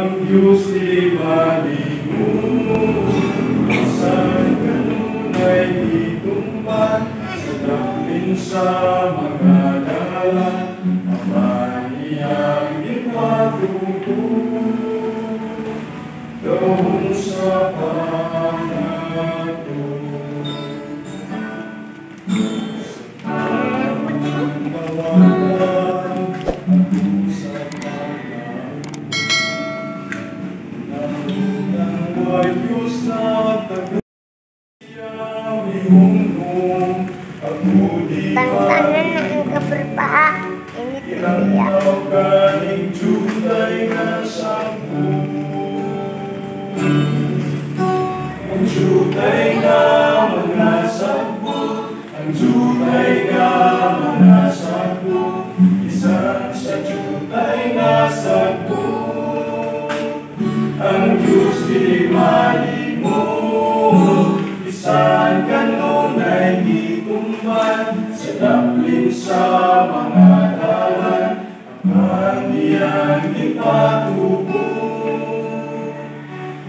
Ang Diyos ibalimu, saan kanunay itumbad, sa daplin sa mga dalan, apaniyang ipatuto, doon sa pangako. Tangan ng keberpaa ini dia. Ang jutay nga mga sabot, ang jutay nga mga sabot, isa sa jutay nga sabot. Ang Diyos di malimot, isang kanunay itumbad, sa daplin sa mga dalan, ang iyang ipatubo,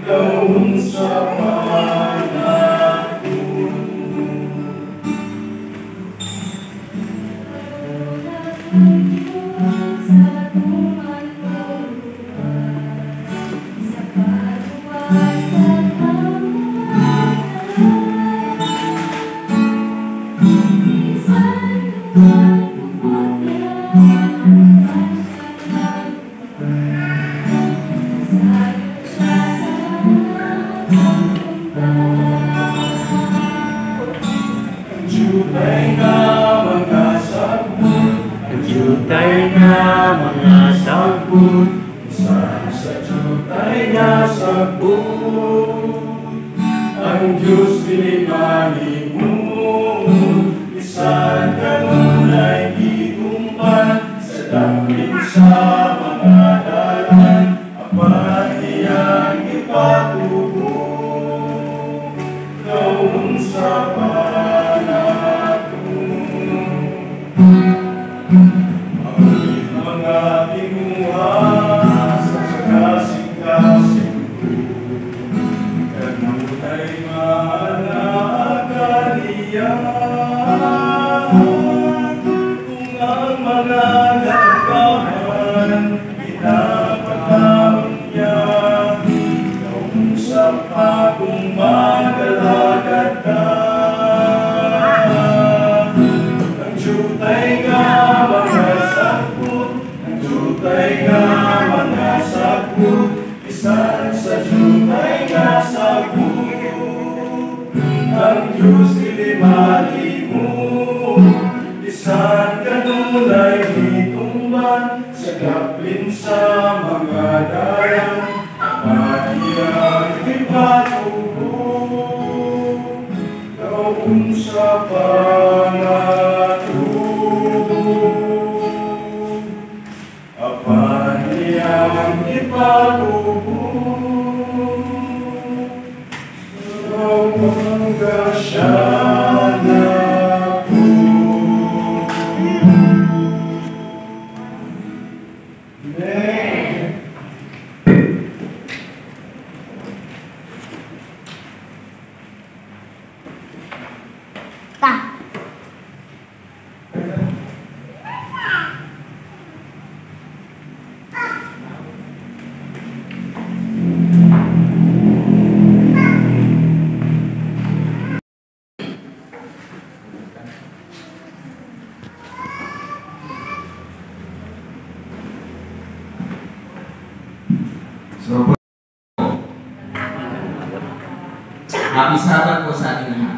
doon sa pangako. Jutay nga mga sabot, ang jutay nga mga sabot, isang sa jutay nga sabot. Ang Diyos dinimalimut, isang kanunay itumbad, sa daplin sa mga dalan, apan iyang ipatubo, doon sa mga tinguha sa kasing-kasing ko, kanunay manakaliyan. Kung ang mga gagawan pinapatawag niya, doon sa pagong magalagad ka. Ang jutay nga mga sabot, ang jutay nga mga sabot, isang sa jutay nga sabot. Ang Diyos ilimalimut, isang kanunay itumbad, sa daplin sa mga dalan, apaniyang ipatubo, doon sa pangako. Apaniyang ipatubo, doon grasya na po. Happy Sabbath po sa ating lahat.